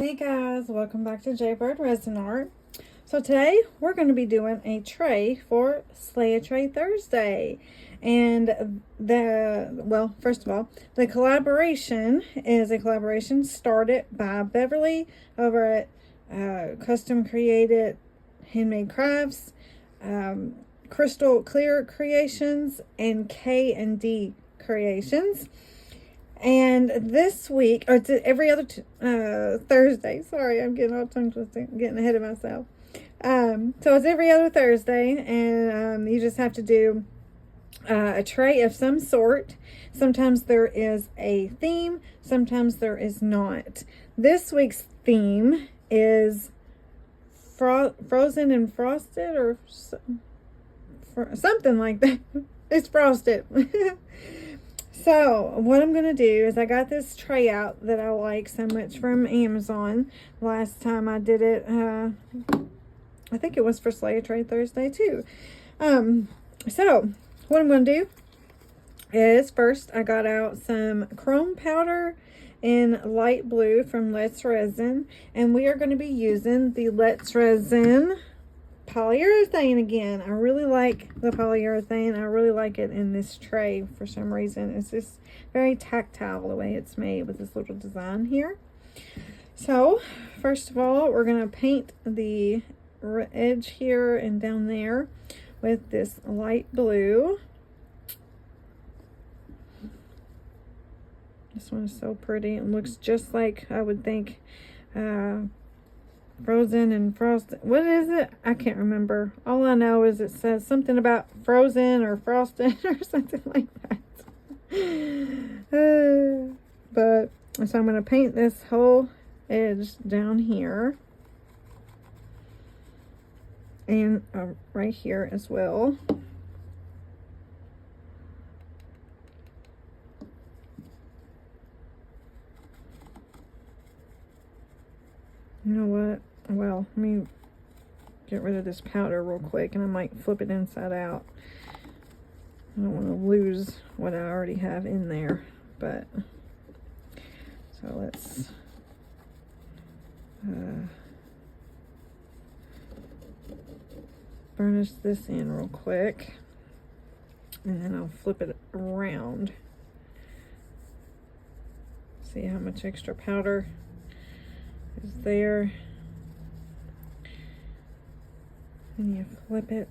Hey guys, welcome back to Jaybirdresin art. So today we're going to be doing a tray for Slay a Tray Thursday. And first of all, the collaboration is a collaboration started by Beverly over at Custom Created Handmade Crafts, Crystal Clear Creations, and K&D Creations. And this week, or it's every other Thursday. Sorry, I'm getting all tongue twisted, getting ahead of myself. So it's every other Thursday, and you just have to do a tray of some sort. Sometimes there is a theme, sometimes there is not. This week's theme is frozen and frosted, or something like that. It's frosted. So what I'm going to do is I got this tray out that I like so much from Amazon. Last time I did it, I think it was for Slay a Tray Thursday too. So what I'm going to do is first I got out some chrome powder in light blue from Let's Resin. And we are going to be using the Let's Resin Polyurethane again. I really like the polyurethane. I really like it in this tray for some reason. It's just very tactile the way it's made with this little design here. So first of all, we're going to paint the edge here and down there with this light blue. This one is so pretty. It looks just like I would think frozen and frosted. What is it? I can't remember. All I know is it says something about frozen or frosted or something like that. So I'm going to paint this whole edge down here and right here as well. You know what? Well, let me get rid of this powder real quick, and I might flip it inside out. I don't want to lose what I already have in there, but so let's burnish this in real quick, and then I'll flip it around. See how much extra powder is there, and you flip it.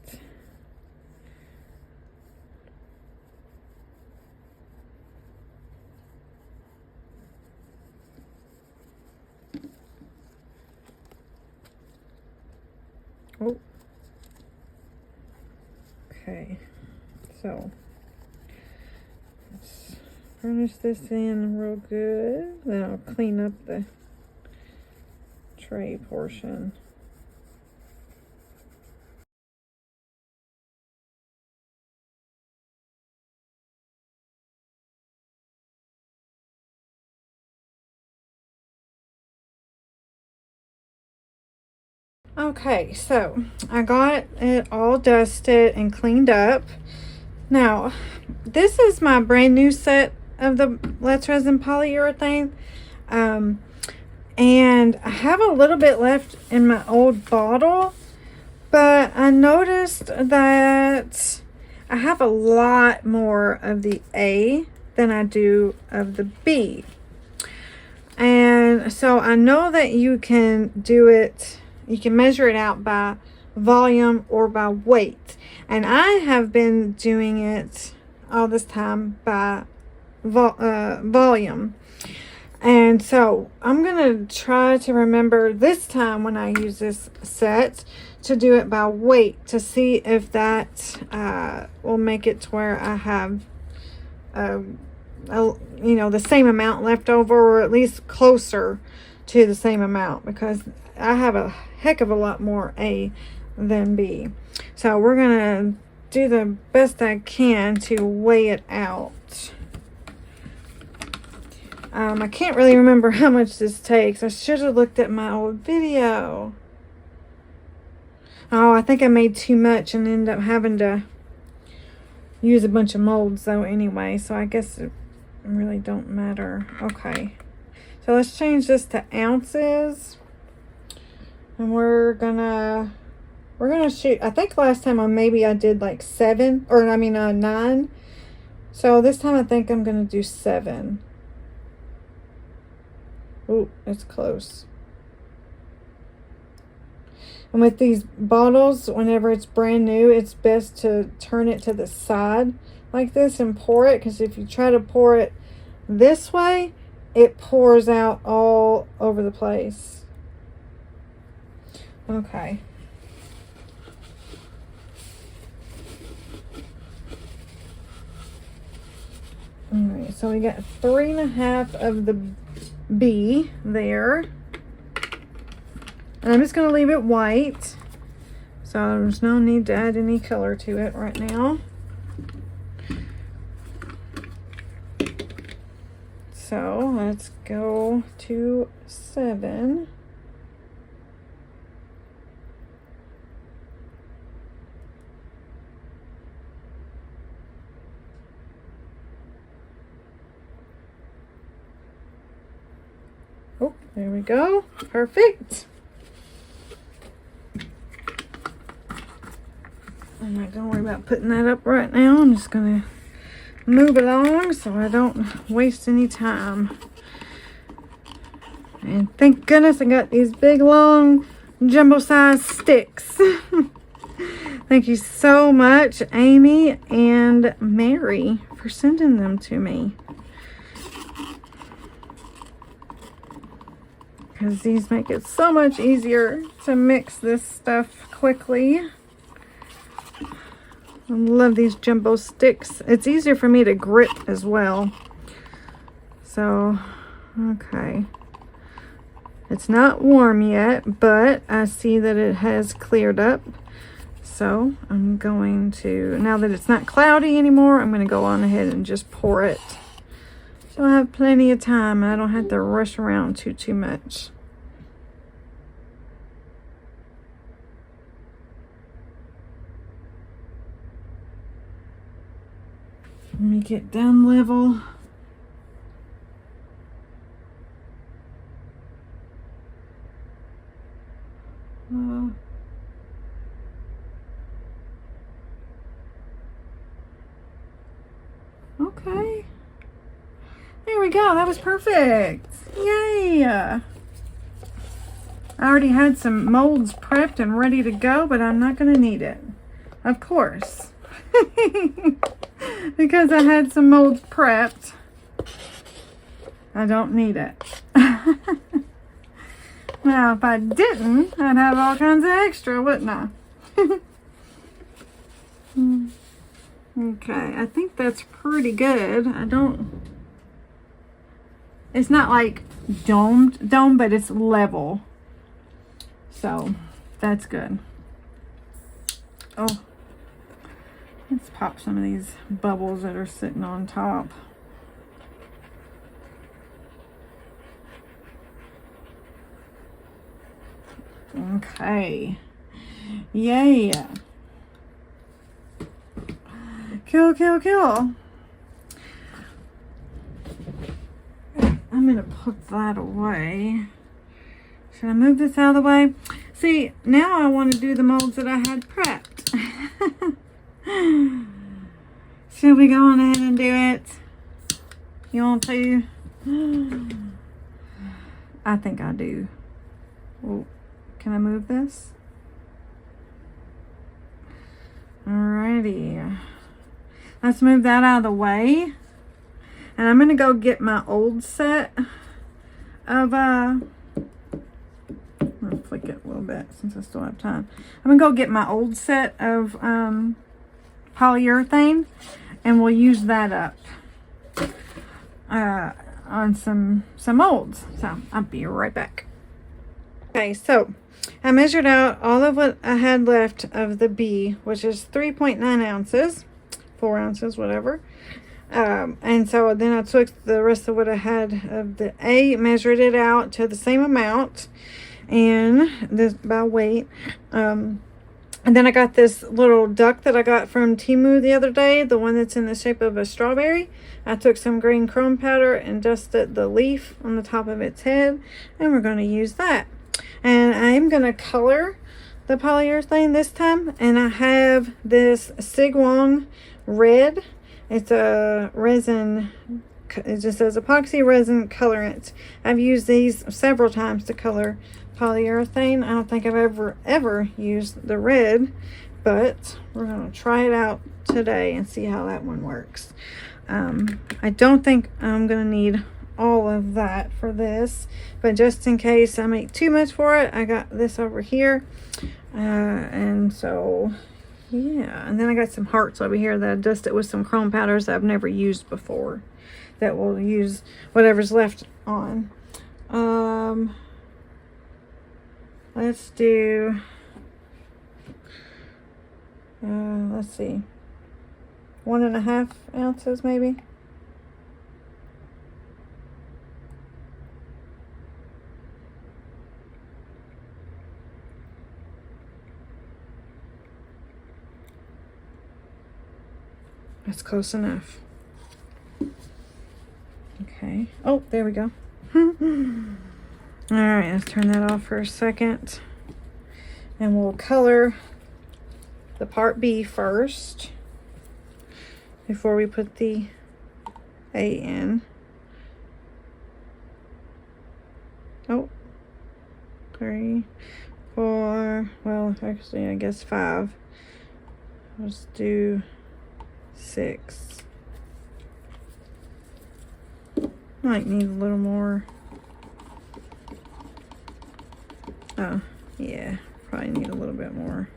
Oh, okay, so let's burnish this in real good. Then I'll clean up the tray portion. Okay, so I got it all dusted and cleaned up. Now, this is my brand new set of the Let's Resin Polyurethane. And I have a little bit left in my old bottle, but I noticed that I have a lot more of the A than I do of the B. And so I know that you can do it, you can measure it out by volume or by weight. And I have been doing it all this time by volume. And so I'm going to try to remember this time when I use this set to do it by weight to see if that will make it to where I have, the same amount left over, or at least closer to the same amount, because I have a heck of a lot more A than B. So we're going to do the best I can to weigh it out. I can't really remember how much this takes. I should have looked at my old video. Oh, I think I made too much and ended up having to use a bunch of molds though anyway, so I guess it really don't matter. Okay, so So let's change this to ounces. And we're gonna shoot. I think last time I did like 7, or I mean 9. So this time I think I'm gonna do 7. Ooh, it's close. And with these bottles, whenever it's brand new, it's best to turn it to the side like this and pour it, because if you try to pour it this way, it pours out all over the place. Okay. Alright, so we got 3.5 of the B there. And I'm just going to leave it white. So there's no need to add any color to it right now. So let's go to 7. Oh, there we go. Perfect. I'm not going to worry about putting that up right now. I'm just going to move along so I don't waste any time. And thank goodness I got these big, long, jumbo-sized sticks. Thank you so much, Amy and Mary, for sending them to me. Because these make it so much easier to mix this stuff quickly. I love these jumbo sticks. It's easier for me to grip as well. So, okay. It's not warm yet, but I see that it has cleared up. So, I'm going to, now that it's not cloudy anymore, I'm going to go on ahead and just pour it. So I have plenty of time and I don't have to rush around too much. Let me get down level. Okay. There we go. That was perfect. Yay. I already had some molds prepped and ready to go, but I'm not going to need it. Of course. Because I had some molds prepped, I don't need it. Now, if I didn't, I'd have all kinds of extra, wouldn't I? Okay, I think that's pretty good. It's not like dome, but it's level. So, that's good. Oh, let's pop some of these bubbles that are sitting on top. Okay. Yay. Kill. I'm going to put that away. Should I move this out of the way? See, now I want to do the molds that I had prepped. Should we go on ahead and do it? You want to? I think I do. Oh, can I move this? Alrighty. Let's move that out of the way. And I'm going to go get my old set of, I'll flick it a little bit since I still have time. I'm going to go get my old set of polyurethane, and we'll use that up on some molds. So I'll be right back. Okay, so I measured out all of what I had left of the B, which is 3.9 ounces, 4 ounces, whatever. And so then I took the rest of what I had of the A, measured it out to the same amount, and this by weight. And And then I got this little duck that I got from Temu the other day, the one that's in the shape of a strawberry. I took some green chrome powder and dusted the leaf on the top of its head, and we're going to use that. And I'm going to color the polyurethane this time, and I have this Sigwong red. It's a resin, it just says epoxy resin colorant. I've used these several times to color polyurethane. I don't think I've ever used the red, but we're going to try it out today and see how that one works. I don't think I'm going to need all of that for this, but just in case I make too much for it, I got this over here. And so yeah, and then I got some hearts over here that I dusted with some chrome powders that I've never used before, that we'll use whatever's left on. Let's do, let's see, 1.5 ounces maybe. That's close enough. Okay. Oh, there we go. All right, let's turn that off for a second. And we'll color the part B first before we put the A in. Oh, 3, 4, well, actually, I guess 5. Let's do 6. Might need a little more. Oh, yeah, probably need a little bit more.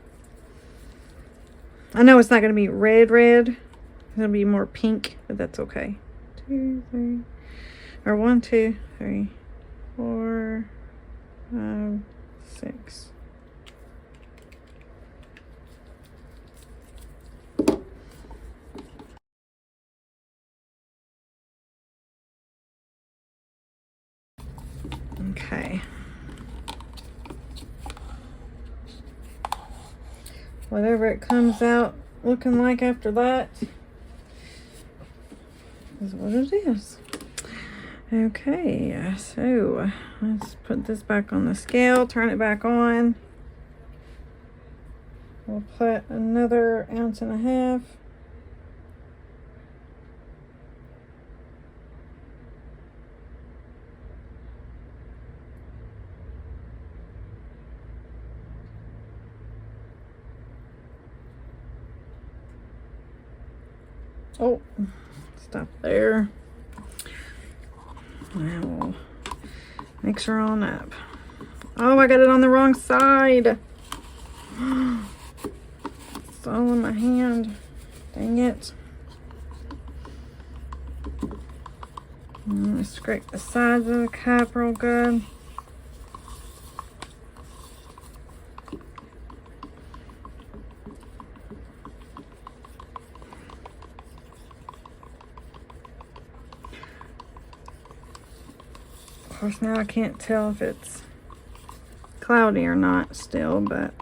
I know it's not going to be red. It's going to be more pink, but that's okay. 2, 3, or 1, 2, 3, 4, 5, 6. Okay. Whatever it comes out looking like after that is what it is. Okay, so let's put this back on the scale, turn it back on. We'll put another 1.5 ounces. Oh, stop there. Now we'll mix her on up. Oh, I got it on the wrong side. It's all in my hand. Dang it. I'm gonna scrape the sides of the cup real good. Of course, now I can't tell if it's cloudy or not still, but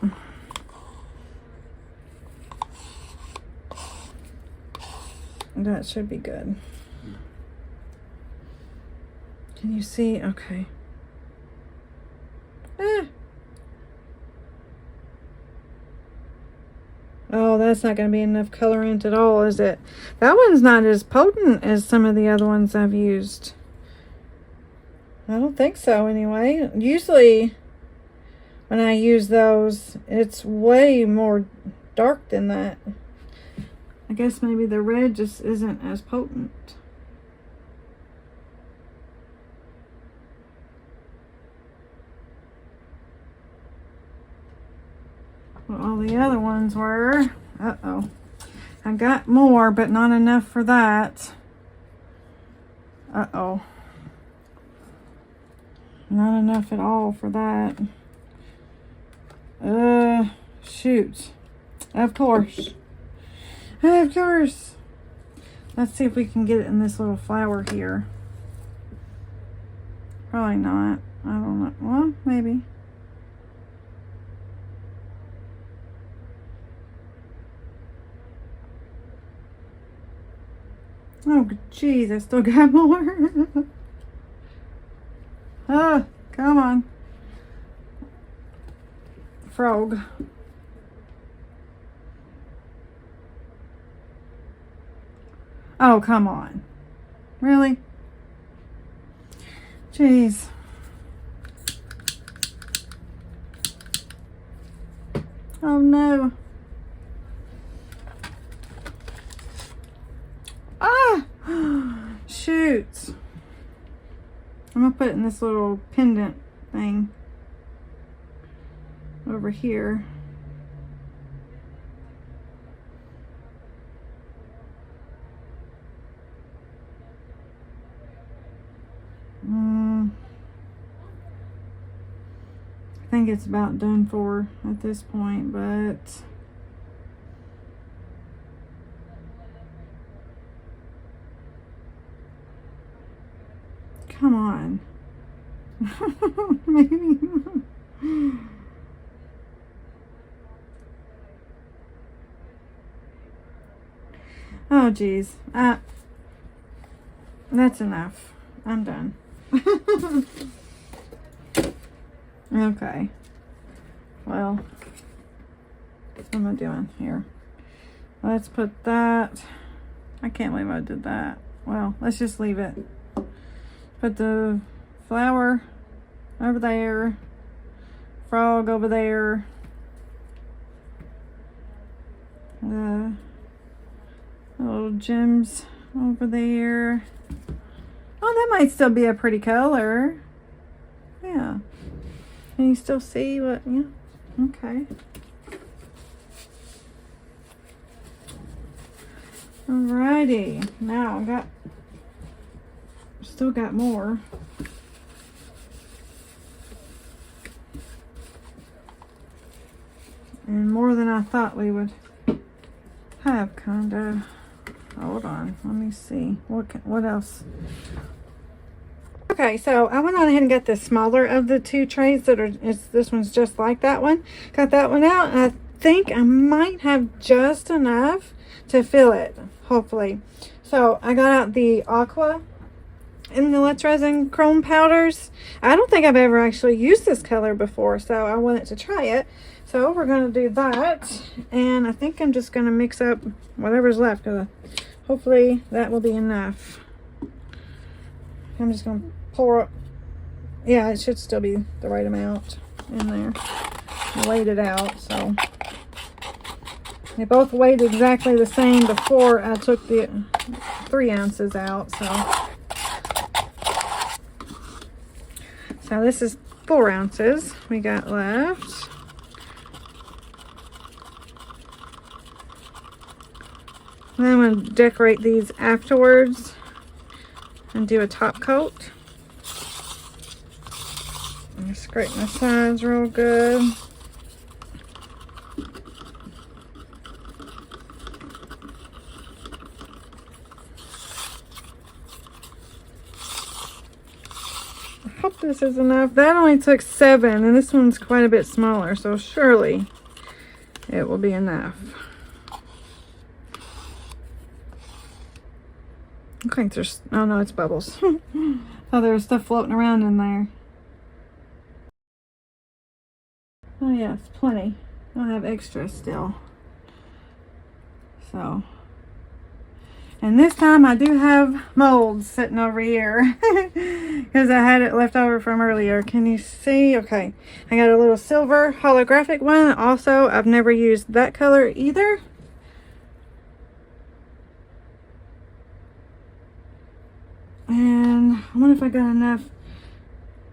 that should be good. Can you see? Okay. Ah. Oh, that's not going to be enough colorant at all, is it? That one's not as potent as some of the other ones I've used. I don't think so anyway. Usually when I use those, it's way more dark than that. I guess maybe the red just isn't as potent. Well, all the other ones were. Uh-oh. I got more, but not enough for that. Uh-oh. Not enough at all for that. Shoot. Of course. Of course. Let's see if we can get it in this little flower here. Probably not. I don't know. Well, maybe. Oh, geez, I still got more. Oh, come on. Frog. Oh, come on. Really? Jeez. Oh no. Ah! Shoot. I'm gonna put it in this little pendant thing over here. I think it's about done for at this point, but come on. Maybe. Oh geez. That's enough. I'm done. Okay. Well, what am I doing here? Let's put that. I can't believe I did that. Well, let's just leave it. Put the flower over there. Frog over there. The little gems over there. Oh, that might still be a pretty color. Yeah. Can you still see what? Yeah. Okay. Alrighty. Now I still got more. And more than I thought we would have, kind of. Hold on. Let me see. What else? Okay, so I went on ahead and got the smaller of the two trays that are, this one's just like that one. Got that one out, and I think I might have just enough to fill it, hopefully. So I got out the aqua and the Let's Resin chrome powders. I don't think I've ever actually used this color before, so I wanted to try it. So we're going to do that, and I think I'm just going to mix up whatever's left, because hopefully that will be enough. I'm just going to pour up. Yeah, it should still be the right amount in there. I weighed it out, so they both weighed exactly the same before I took the 3 ounces out. So this is 4 ounces we got left. And then I'm going to decorate these afterwards and do a top coat. And scrape my sides real good. I hope this is enough. That only took 7, and this one's quite a bit smaller, so surely it will be enough. Okay, there's, oh no, it's bubbles. Oh, there's stuff floating around in there. Oh yes, plenty. I have extra still. So, and this time I do have molds sitting over here because I had it left over from earlier. Can you see? Okay, I got a little silver holographic one. Also, I've never used that color either. And I wonder if I got enough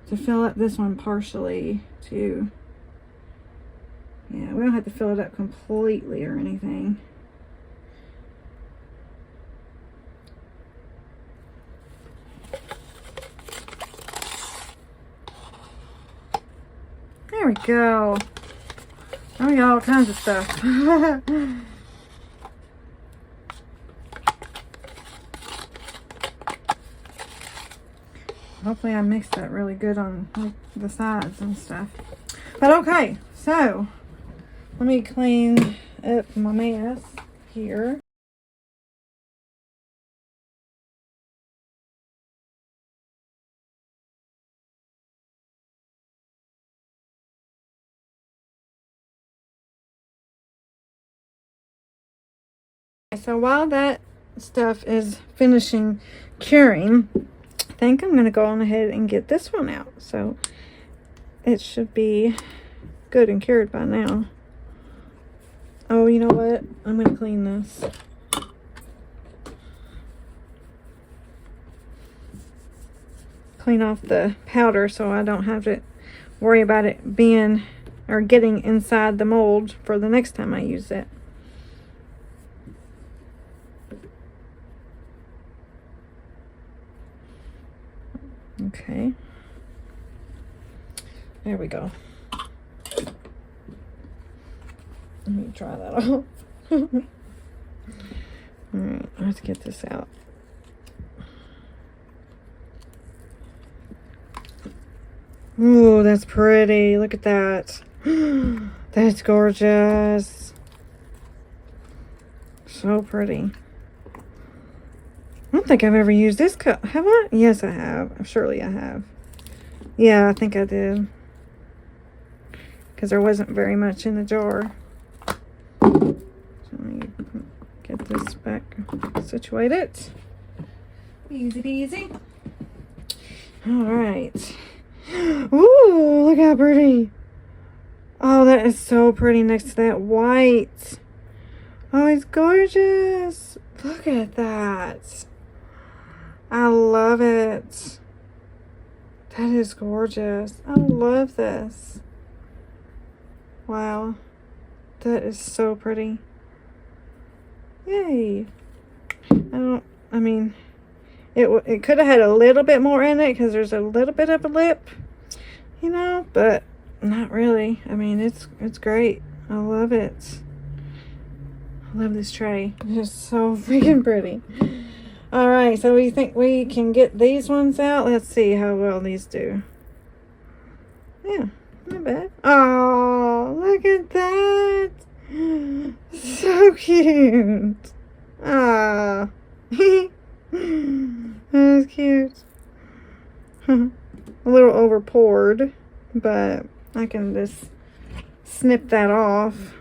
to fill up this one partially too. Yeah, we don't have to fill it up completely or anything. There we go. Oh, we got all kinds of stuff. Hopefully I mixed that really good on the sides and stuff. But okay, so let me clean up my mess here. So while that stuff is finishing curing, I think I'm going to go on ahead and get this one out. So it should be good and cured by now. Oh, you know what? I'm going to clean this. Clean off the powder so I don't have to worry about it being or getting inside the mold for the next time I use it. Okay. There we go. Let me try that off. Alright, let's get this out. Ooh, that's pretty. Look at that. That's gorgeous. So pretty. I don't think I've ever used this cup. Have I? Yes, I have. Surely I have. Yeah, I think I did. Because there wasn't very much in the jar. So let me get this back situated. Easy peasy. Alright. Ooh, look how pretty. Oh, that is so pretty next to that white. Oh, it's gorgeous. Look at that. I love it. That is gorgeous. I love this. Wow. That is so pretty. Yay. I mean, it could have had a little bit more in it because there's a little bit of a lip, you know, but not really. I mean, it's great. I love it. I love this tray. It's just so freaking pretty. All right, so we think we can get these ones out. Let's see how well these do. Yeah, not bad. Oh, look at that. So cute. Ah. That's cute. A little over poured, but I can just snip that off.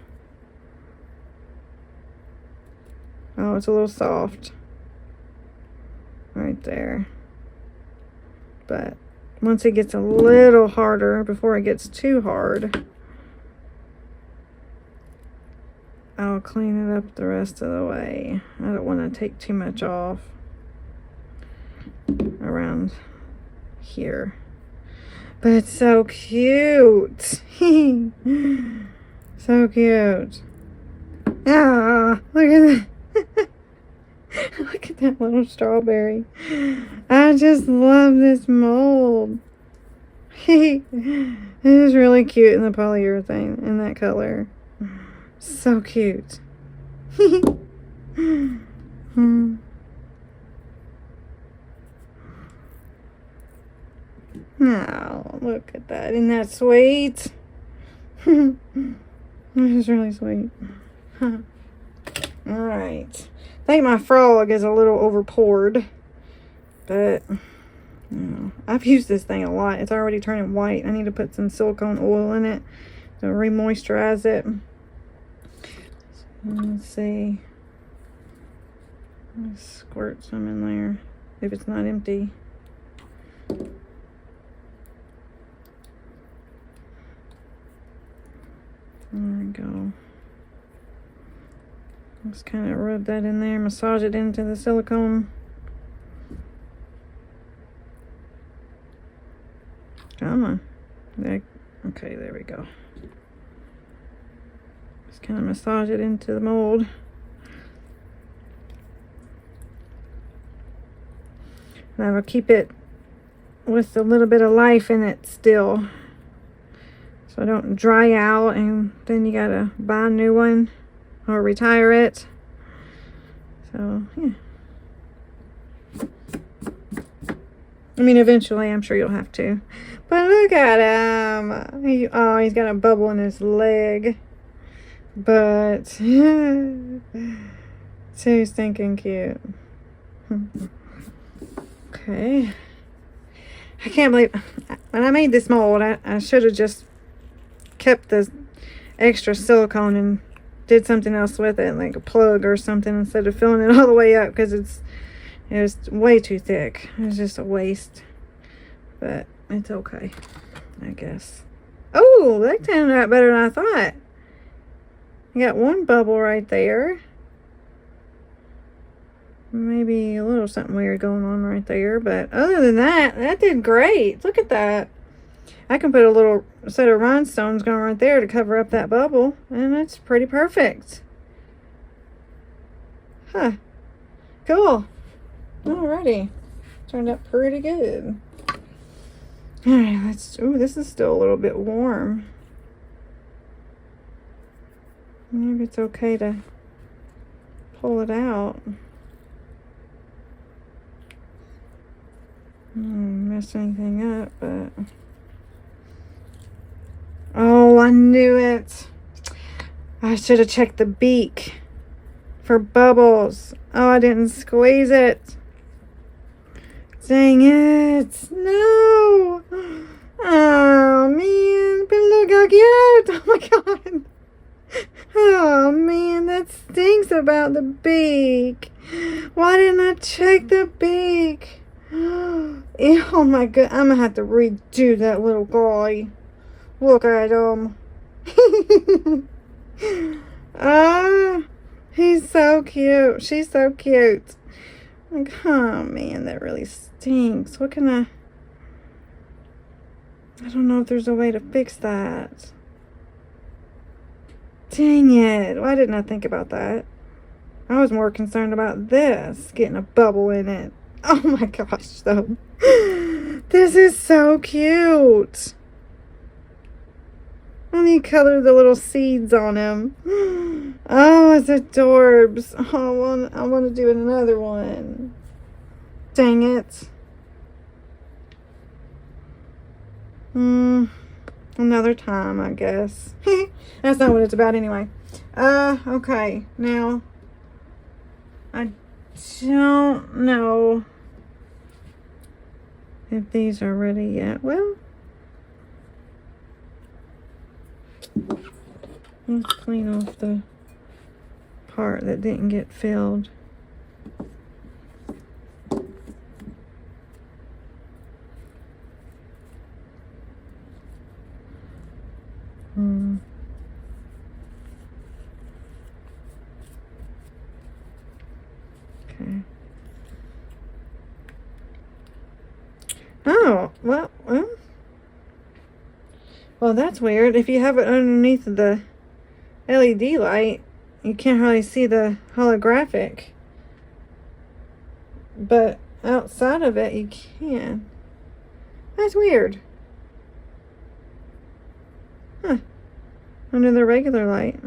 Oh, it's a little soft right there, but once it gets a little harder, before it gets too hard, I'll clean it up the rest of the way. I don't want to take too much off around here, but it's so cute. So cute. Ah, look at that. Look at that little strawberry. I just love this mold. It is really cute in the polyurethane in that color. So cute. Oh, look at that. Isn't that sweet? This is really sweet. Alright. I think my frog is a little over poured, but you know, I've used this thing a lot. It's already turning white. I need to put some silicone oil in it to re-moisturize it. Let's see. Let's squirt some in there if it's not empty. There we go. Just kind of rub that in there, massage it into the silicone. Come on. Okay, there we go. Just kind of massage it into the mold. That'll keep it with a little bit of life in it still, so it don't dry out and then you gotta buy a new one or retire it. So yeah, I mean, eventually I'm sure you'll have to, but look at him. He's got a bubble in his leg, but too stinking cute. Okay, I can't believe when I made this mold, I should have just kept the extra silicone and did something else with it, like a plug or something, instead of filling it all the way up, because it was way too thick. It was just a waste, but it's okay, I guess. Oh, that turned out better than I thought. I got one bubble right there. Maybe a little something weird going on right there, but other than that, that did great. Look at that. I can put a little set of rhinestones going right there to cover up that bubble, and that's pretty perfect. Huh. Cool. Alrighty. Turned out pretty good. Alright, let's... Ooh, this is still a little bit warm. Maybe it's okay to pull it out. Mess anything up, but... Oh, I knew it. I should have checked the beak for bubbles. Oh, I didn't squeeze it. Dang it. No. Oh, man. But look how cute. Oh, my God. Oh, man. That stinks about the beak. Why didn't I check the beak? Oh, my God. I'm going to have to redo that little guy. Look at him. He's so cute. She's so cute. Like, oh man, that really stinks. What can I don't know if there's a way to fix that. Dang it. Why didn't I think about that? I was more concerned about this, getting a bubble in it. Oh my gosh, though. This is so cute. Let me color the little seeds on him. Oh, it's adorbs. Oh, I want to do another one. Dang it. Another time, I guess. That's not what it's about anyway. Okay. Now, I don't know if these are ready yet. Well, let's clean off the part that didn't get filled. Okay. Oh, well, that's weird. If you have it underneath the LED light, you can't really see the holographic. But outside of it, you can. That's weird. Huh. Under the regular light.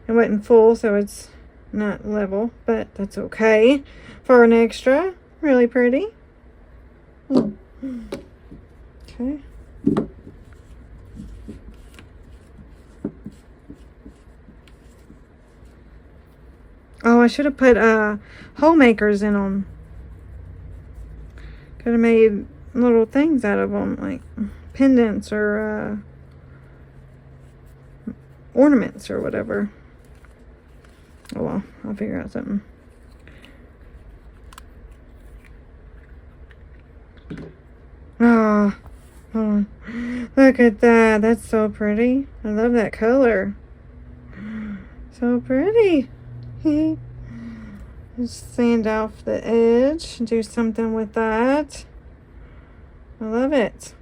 It wasn't full, so it's not level, but that's okay. For an extra. Really pretty. Okay. Oh, I should have put hole makers in them. Could have made little things out of them, like pendants or ornaments or whatever. Oh well, I'll figure out something. Oh, look at that. That's so pretty. I love that color. So pretty. Just sand off the edge. Do something with that. I love it.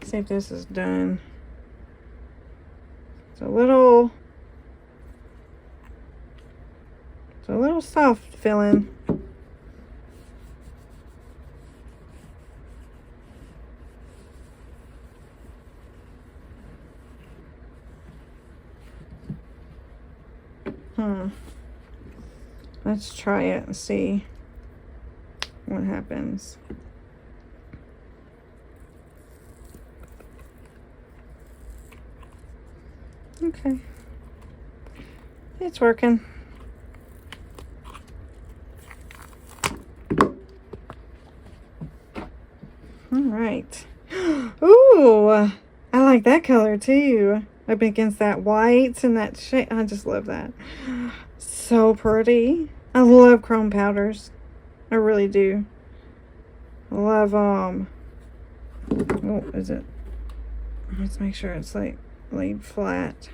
See if this is done. It's a little soft filling. Let's try it and see what happens. Okay. It's working. All right. Ooh, I like that color too. Up against that white and that shade. I just love that. So pretty. I love chrome powders. I really do. I love, oh, is it? Let's make sure it's like laid flat.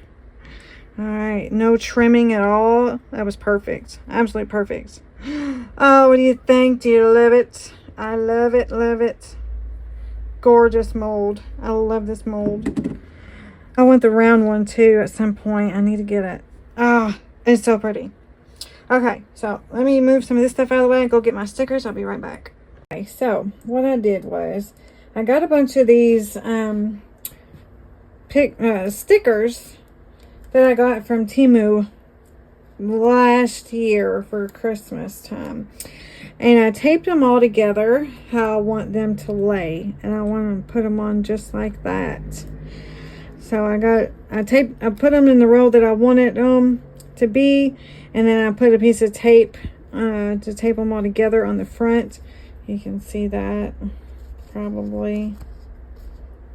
All right, no trimming at all. That was perfect. Absolutely perfect. Oh, what do you think? Do you love it? I love it, love it. Gorgeous mold. I love this mold. I want the round one too at some point. I need to get it. Oh, it's so pretty. Okay, so let me move some of this stuff out of the way and go get my stickers. I'll be right back. Okay, so what I did was I got a bunch of these stickers that I got from Temu last year for Christmas time. And I taped them all together how I want them to lay. And I want to put them on just like that. So I put them in the row that I wanted them to be. And then I put a piece of tape to tape them all together on the front. You can see that. Probably.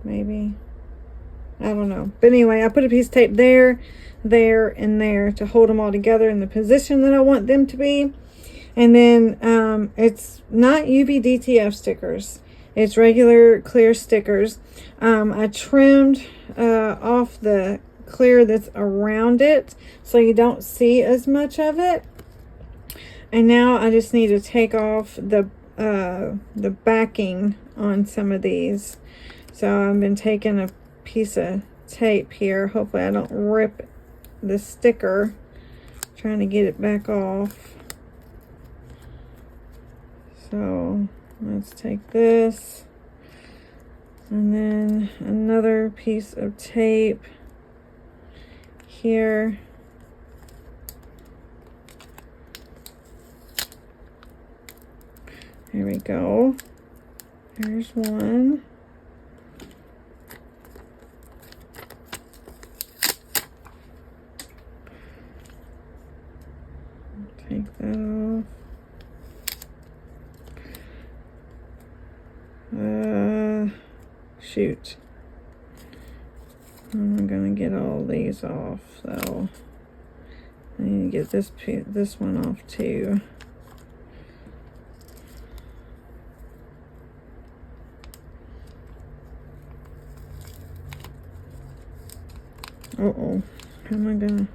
Maybe. I don't know. But anyway, I put a piece of tape there, there, and there to hold them all together in the position that I want them to be. And then it's not UV DTF stickers. It's regular clear stickers. I trimmed off the clear that's around it so you don't see as much of it. And now I just need to take off the backing on some of these. So I've been taking a piece of tape here. Hopefully I don't rip the sticker. Trying to get it back off. So let's take this and then another piece of tape here. There we go. There's one. Take that off. Shoot. I'm gonna get all these off, so I need to get this one off too. Uh-oh. How am I gonna...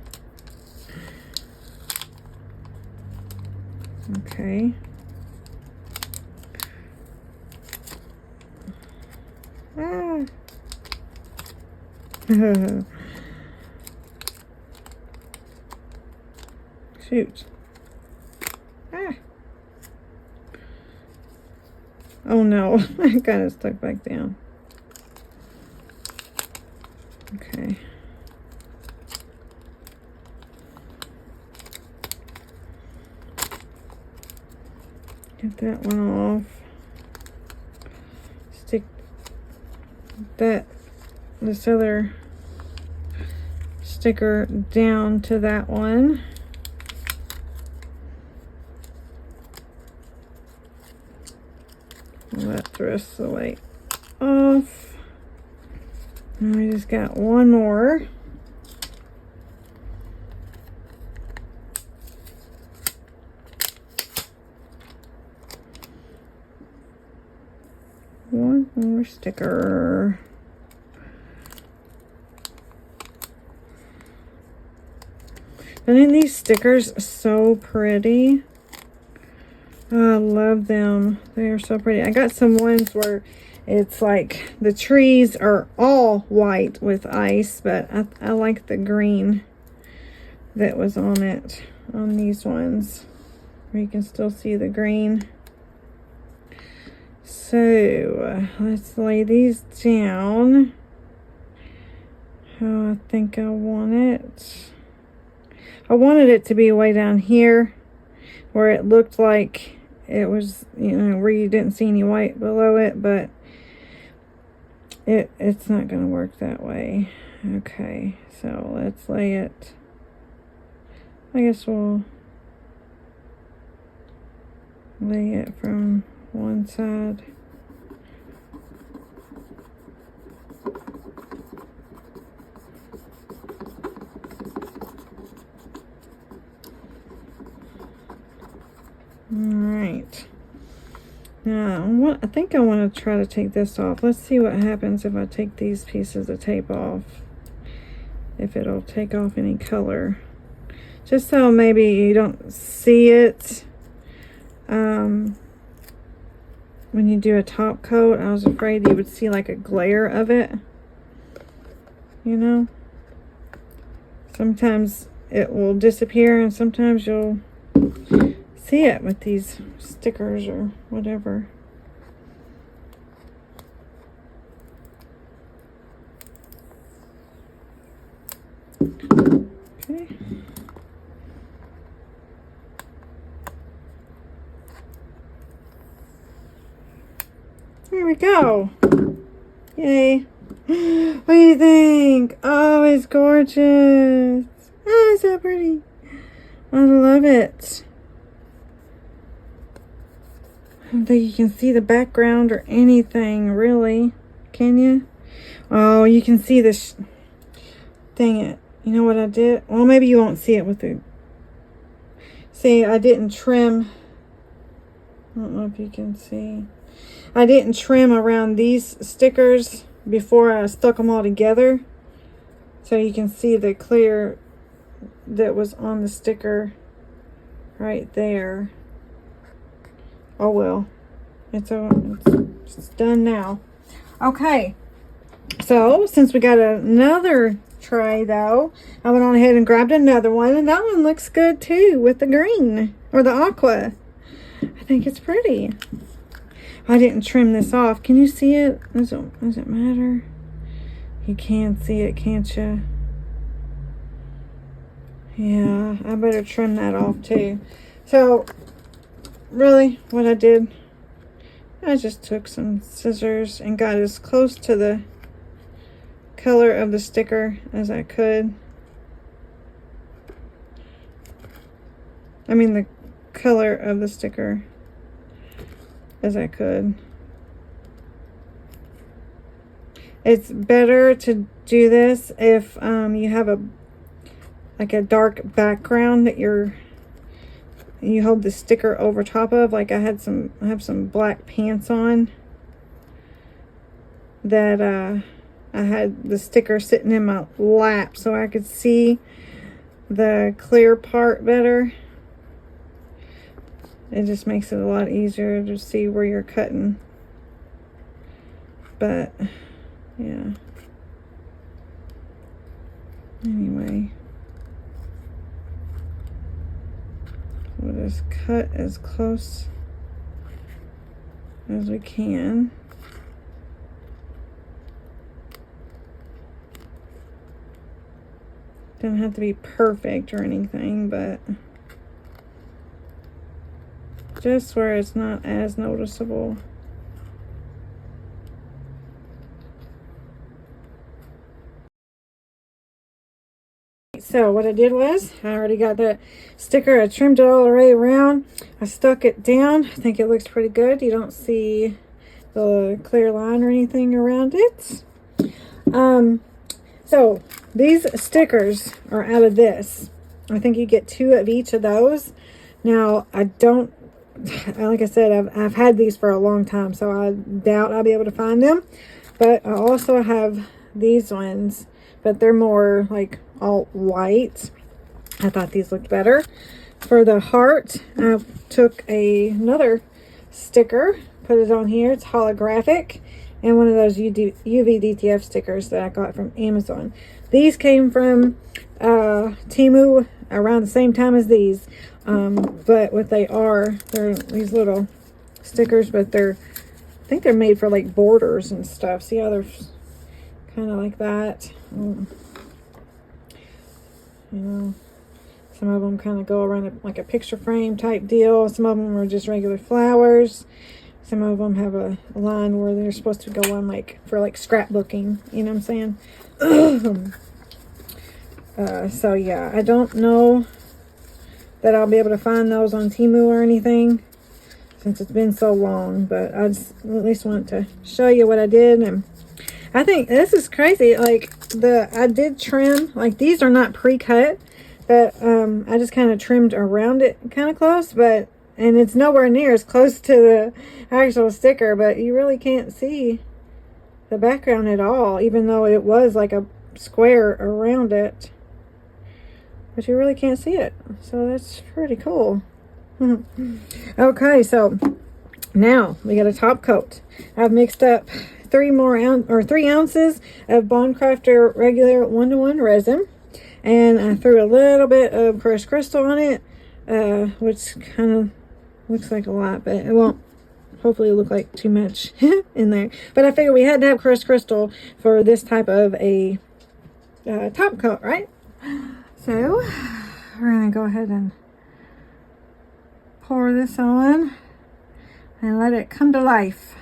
Okay. Ah. Shoot. Ah. Oh no, I got it stuck back down. Okay. Get that one off. Stick this other sticker down to that one. Let the rest of the way off. And I just got one more. One more sticker. And then these stickers are so pretty. Oh, I love them. They are so pretty. I got some ones where it's like the trees are all white with ice, but I like the green that was on it, on these ones, where you can still see the green. So let's lay these down how I think I want it. I wanted it to be way down here where it looked like it was, you know, where you didn't see any white below it, but it's not going to work that way. Okay, so let's lay it. I guess we'll lay it from one side. I think I want to try to take this off. Let's see what happens if I take these pieces of tape off. If it'll take off any color. Just so maybe you don't see it when you do a top coat. I was afraid you would see like a glare of it. You know? Sometimes it will disappear and sometimes you'll see it with these stickers or whatever. Okay. There we go. Yay. What do you think? Oh, it's gorgeous. Oh, it's so pretty. I love it. I don't think you can see the background or anything, really. Can you? Oh, you can see this. Dang it. You know what I did? Well, maybe you won't see it with the... See, I didn't trim. I don't know if you can see. I didn't trim around these stickers before I stuck them all together. So you can see the clear that was on the sticker right there. Oh well, it's done now. Okay, so since we got another tray though, I went on ahead and grabbed another one, and that one looks good too with the green or the aqua. I think it's pretty. I didn't trim this off. Can you see it? Does it matter? You can see it, can't you? Yeah, I better trim that off too. So really what I did, I just took some scissors and got as close to the color of the sticker as I could. I mean the color of the sticker as I could. It's better to do this if you have a dark background that you hold the sticker over top of. Like I have some black pants on that I had the sticker sitting in my lap so I could see the clear part better. It just makes it a lot easier to see where you're cutting. But yeah. Anyway, we'll just cut as close as we can. Doesn't have to be perfect or anything, but just where it's not as noticeable. So what I did was, I already got that sticker, I trimmed it all the way around, I stuck it down. I think it looks pretty good. You don't see the clear line or anything around it. So these stickers are out of this. I think you get 2 of each of those. Now I don't, like I said, I've had these for a long time, so I doubt I'll be able to find them. But I also have these ones, but they're more like all white. I thought these looked better. For the heart, I took another sticker, put it on here. It's holographic, and one of those UV DTF stickers that I got from Amazon. These came from Temu around the same time as these. But what they are, they're these little stickers, but I think they're made for like borders and stuff. See how they're kind of like that? You know, some of them kind of go around like a picture frame type deal. Some of them are just regular flowers. Some of them have a line where they're supposed to go on like for like scrapbooking. You know what I'm saying? So yeah, I don't know that I'll be able to find those on Temu or anything since it's been so long, but I just at least want to show you what I did. And I think this is crazy. Like I did trim, like these are not pre-cut, but I just kind of trimmed around it kind of close, but and it's nowhere near as close to the actual sticker, but you really can't see the background at all, even though it was like a square around it. But you really can't see it, so that's pretty cool. Okay, so now we got a top coat. I've mixed up 3 ounces of Bond Crafter regular 1:1 resin, and I threw a little bit of crushed crystal on it, which kind of looks like a lot, but it won't hopefully look like too much in there. But I figured we had to have crushed crystal for this type of a top coat, right? So we're gonna go ahead and pour this on and let it come to life.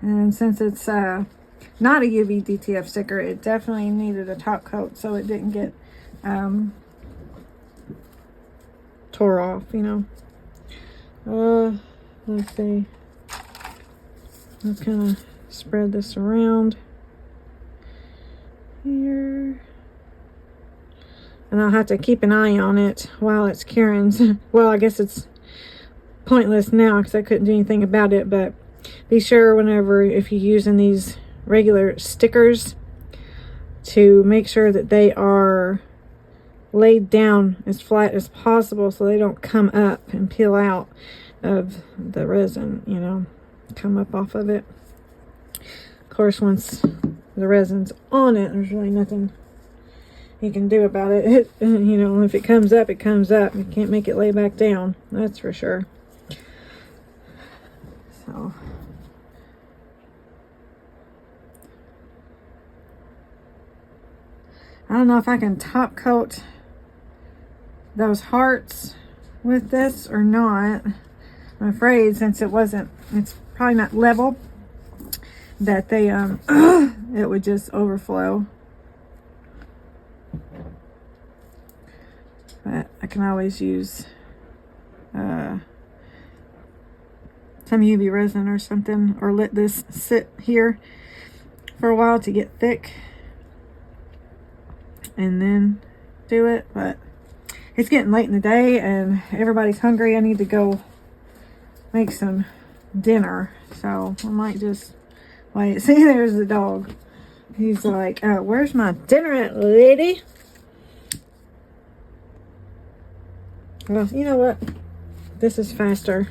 And since it's not a UV DTF sticker, it definitely needed a top coat so it didn't get tore off, you know. Let's see. Let's kind of spread this around here. And I'll have to keep an eye on it while it's curing. Well, I guess it's pointless now because I couldn't do anything about it, but be sure whenever, if you're using these regular stickers, to make sure that they are laid down as flat as possible so they don't come up and peel out of the resin, you know, come up off of it. Of course, once the resin's on it, there's really nothing you can do about it. You know, if it comes up, it comes up. You can't make it lay back down, that's for sure. So I don't know if I can top coat those hearts with this or not. I'm afraid, since it's probably not level, that they it would just overflow. But I can always use some UV resin or something, or let this sit here for a while to get thick and then do it. But it's getting late in the day and everybody's hungry. I need to go make some dinner, so I might just wait. See, there's the dog. He's like, where's my dinner at, lady? Well, you know what? This is faster.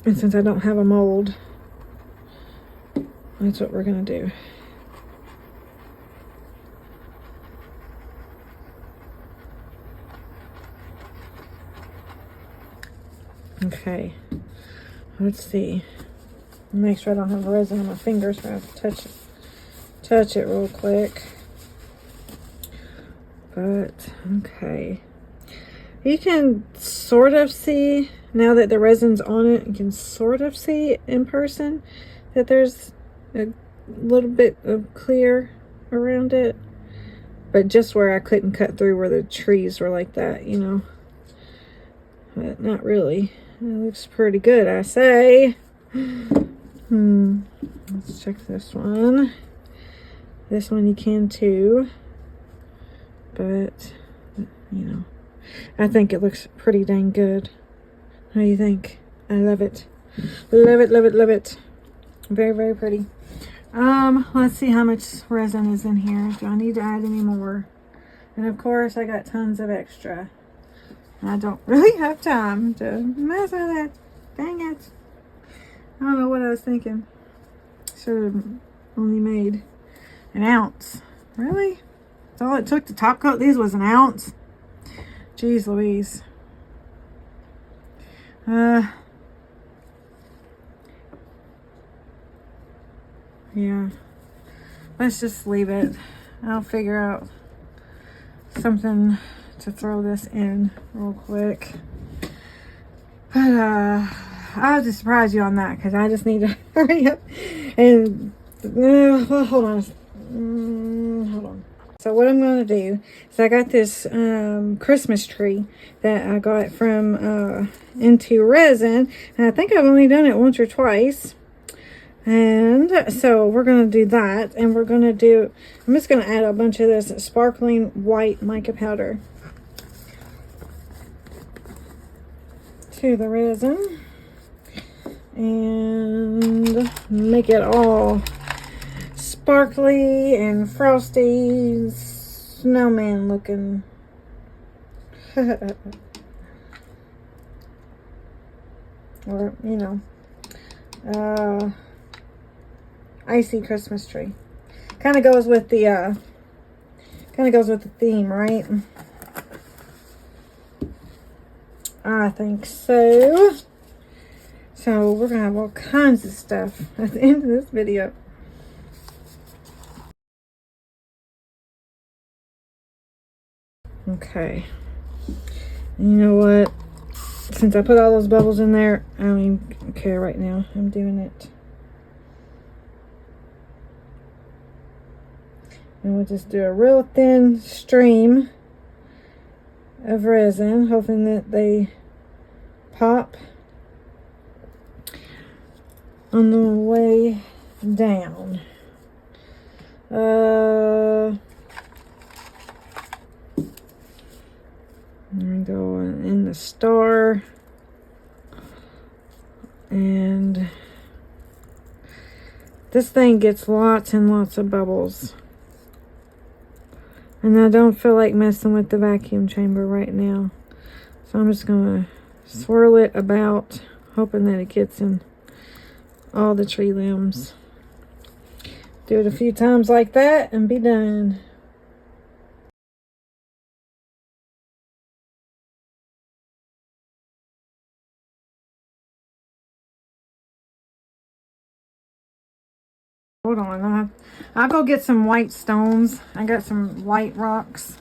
And since I don't have a mold, that's what we're gonna do. Okay, let's see. Make sure I don't have resin on my fingers, so I have to touch it real quick. But okay, you can sort of see now that the resin's on it. You can sort of see in person that there's a little bit of clear around it, but just where I couldn't cut through where the trees were like that, you know. But not really. It looks pretty good, I say. Let's check this one. This one you can too. But, you know, I think it looks pretty dang good. What do you think? I love it. Love it, love it, love it. Very, very pretty. Let's see how much resin is in here. Do I need to add any more? And of course, I got tons of extra. I don't really have time to mess with it. Dang it. I don't know what I was thinking. Should have only made an ounce. Really? That's all it took to top coat these, was an ounce? Jeez Louise. Yeah. Let's just leave it. I'll figure out something to throw this in real quick. But I'll just surprise you on that, because I just need to hurry up and well, hold on. Hold on. So what I'm going to do is, I got this Christmas tree that I got from Into Resin, and I think I've only done it once or twice. And so we're going to do that, and we're going to do, I'm just going to add a bunch of this sparkling white mica powder. to the resin and make it all sparkly and frosty, snowman looking. Or, you know, icy Christmas tree. Kind of goes with the theme, right? I think so. So we're gonna have all kinds of stuff at the end of this video. Okay. You know what? Since I put all those bubbles in there, I don't even care right now. I'm doing it. And we'll just do a real thin stream of resin, hoping that they pop on the way down. I'm going in the star, and this thing gets lots and lots of bubbles, and I don't feel like messing with the vacuum chamber right now, so I'm just gonna swirl it about, hoping that it gets in all the tree limbs. Do it a few times like that and be done. Hold on, I'll go get some white stones. I got some white rocks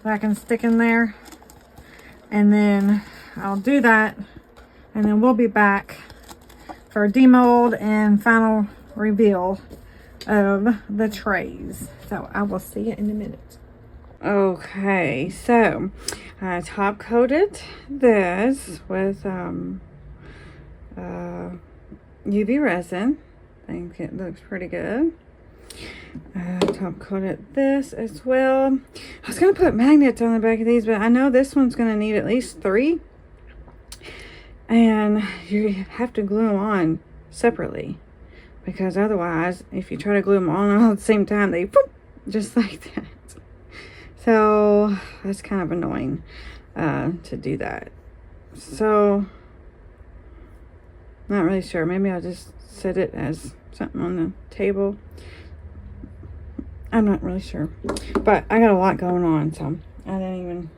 that I can stick in there, and then I'll do that, and then we'll be back for demold and final reveal of the trays. So I will see you in a minute. Okay, so I top coated this with UV resin. I think it looks pretty good. Top coated this as well. I was gonna put magnets on the back of these, but I know this one's gonna need at least 3, and you have to glue them on separately, because otherwise, if you try to glue them on all at the same time, they poof, just like that. So that's kind of annoying to do that. So not really sure. Maybe I'll just set it as something on the table. I'm not really sure, but I got a lot going on, so I didn't even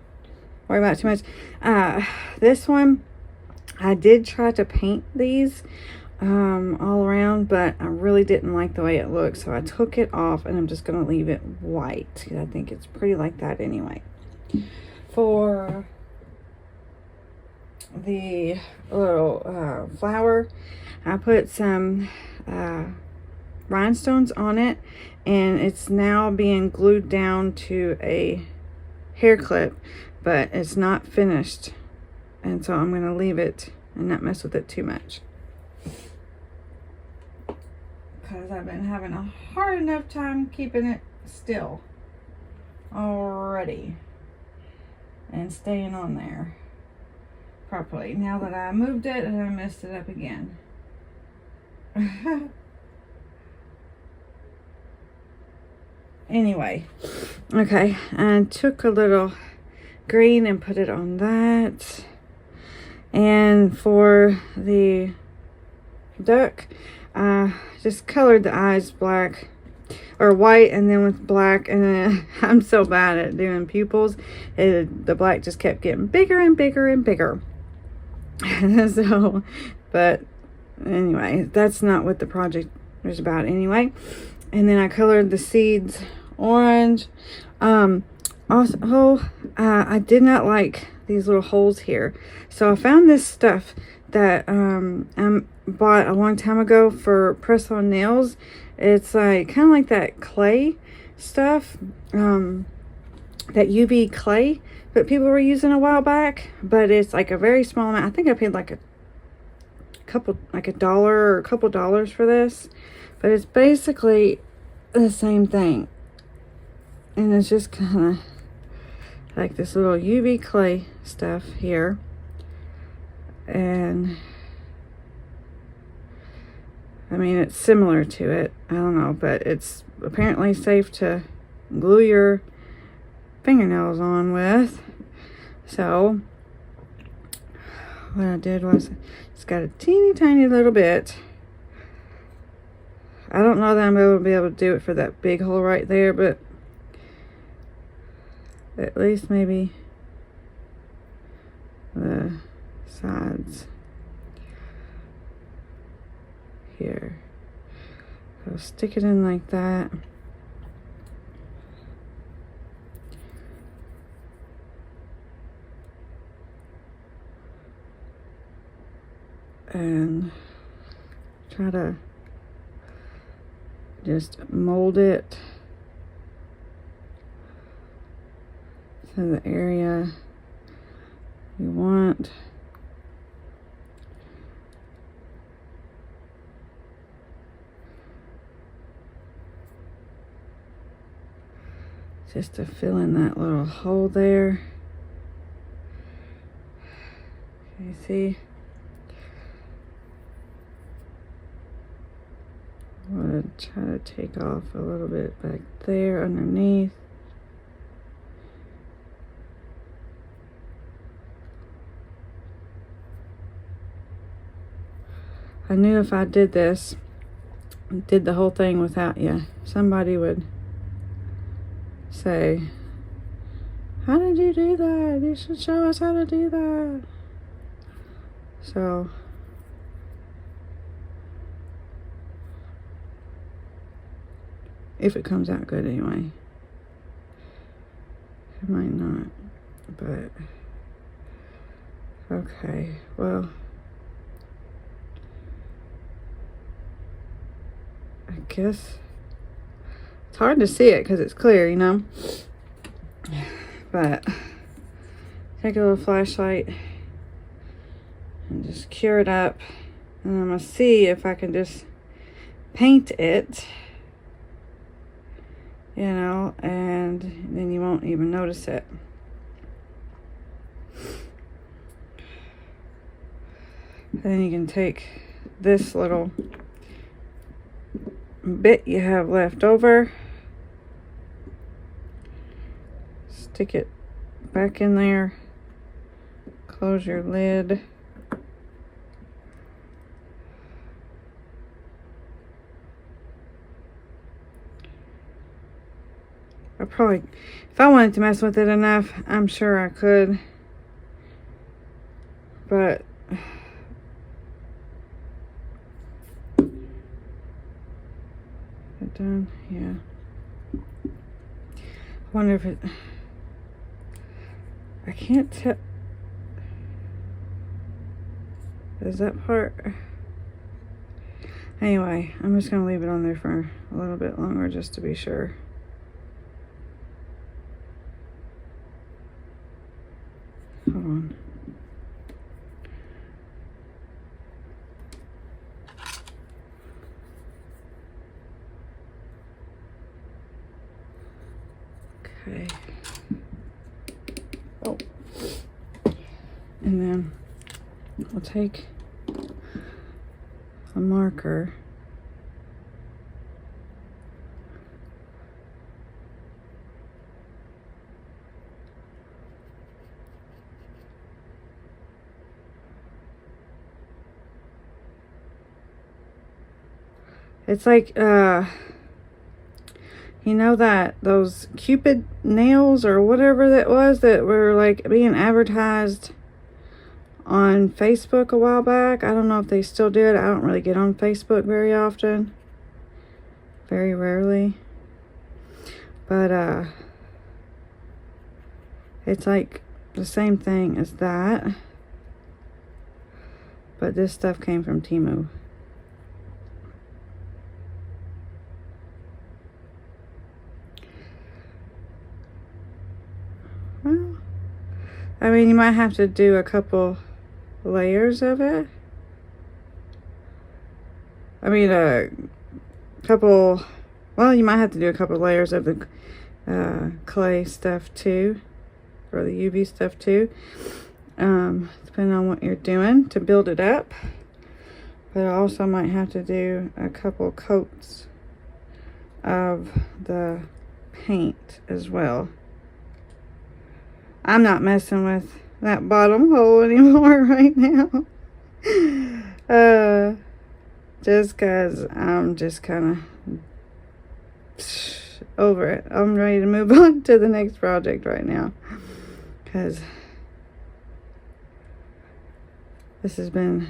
worry about it too much. This one, I did try to paint these all around, but I really didn't like the way it looked, so I took it off, and I'm just gonna leave it white, because I think it's pretty like that anyway. For the little flower, I put some rhinestones on it, and it's now being glued down to a hair clip, but it's not finished, and so I'm going to leave it and not mess with it too much, because I've been having a hard enough time keeping it still already and staying on there properly. Now that I moved it and I messed it up again. Anyway, okay, I took a little green and put it on that, and for the duck, just colored the eyes black or white, and then with black, and then I'm so bad at doing pupils, the black just kept getting bigger and bigger and bigger. So, but anyway, that's not what the project was about anyway. And then I colored the seeds orange. Also, I did not like these little holes here, so I found this stuff that I bought a long time ago for press-on nails. It's like kind of like that clay stuff, that UV clay that people were using a while back, but it's like a very small amount. I think I paid like $1 or a couple dollars for this, but it's basically the same thing, and it's just kind of like this little UV clay stuff here, And I mean, it's similar to it. I don't know, but it's apparently safe to glue your fingernails on with. So what I did was, it's got a teeny tiny little bit. I don't know that I'm going to be able to do it for that big hole right there, but at least maybe the sides here. So stick it in like that. And try to just mold it to the area you want. Just to fill in that little hole there. Can you see? I'm going to try to take off a little bit back there underneath. I knew if I did this, did the whole thing without you, somebody would say, how did you do that? You should show us how to do that. So if it comes out good anyway. It might not, but okay, well, I guess it's hard to see it because it's clear, you know, but take a little flashlight and just cure it up, and I'm gonna see if I can just paint it, you know, and then you won't even notice it. And then you can take this little bit you have left over, stick it back in there, close your lid, I probably, if I wanted to mess with it enough, I'm sure I could, but it done, yeah. I wonder if it, I can't tell, is that part, anyway, I'm just gonna leave it on there for a little bit longer just to be sure. Hold on. Okay. Oh. And then we'll take a marker . It's like, you know that those Cupid nails or whatever that was that were like being advertised on Facebook a while back. I don't know if they still do it. I don't really get on Facebook very often. Very rarely. But, it's like the same thing as that. But this stuff came from Temu. Well, I mean, you might have to do a couple layers of it. I mean, a couple, well, you might have to do a couple layers of the clay stuff too, or the UV stuff too. depending on what you're doing to build it up. But I also might have to do a couple coats of the paint as well. I'm not messing with that bottom hole anymore right now. Just because I'm just kind of over it. I'm ready to move on to the next project right now, because this has been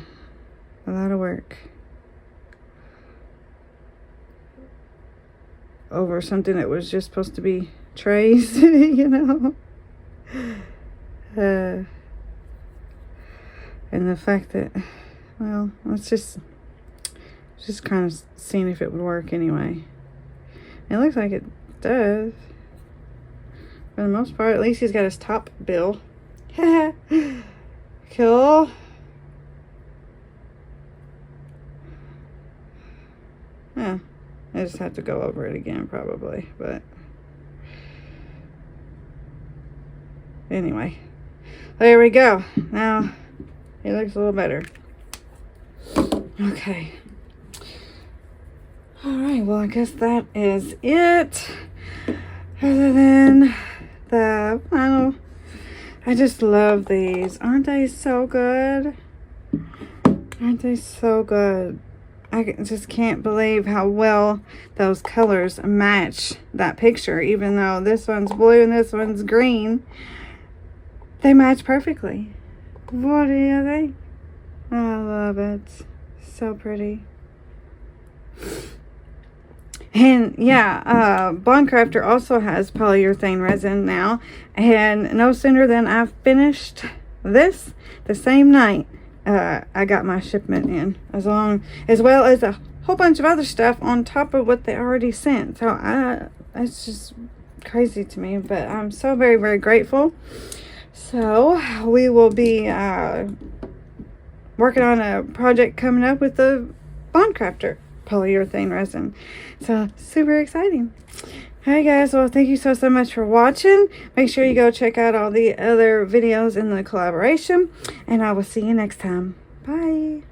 a lot of work over something that was just supposed to be trays, you know. And the fact that, well, it's just kind of seeing if it would work anyway. It looks like it does. For the most part, at least he's got his top bill. Cool. Yeah, I just have to go over it again probably, but anyway, there we go. Now it looks a little better. Okay. All right, well, I guess that is it. Other than the final, I just love these. Aren't they so good? Aren't they so good? I just can't believe how well those colors match that picture. Even though this one's blue and this one's green, they match perfectly. What do you think? I love it. So pretty. And yeah, Bondcrafter also has polyurethane resin now. And no sooner than I finished this, the same night, I got my shipment in, as well as a whole bunch of other stuff on top of what they already sent. So it's just crazy to me, but I'm so very, very grateful. So we will be working on a project coming up with the Bondcrafter polyurethane resin. So super exciting. Alright guys, well, thank you so much for watching. Make sure you go check out all the other videos in the collaboration, and I will see you next time. Bye.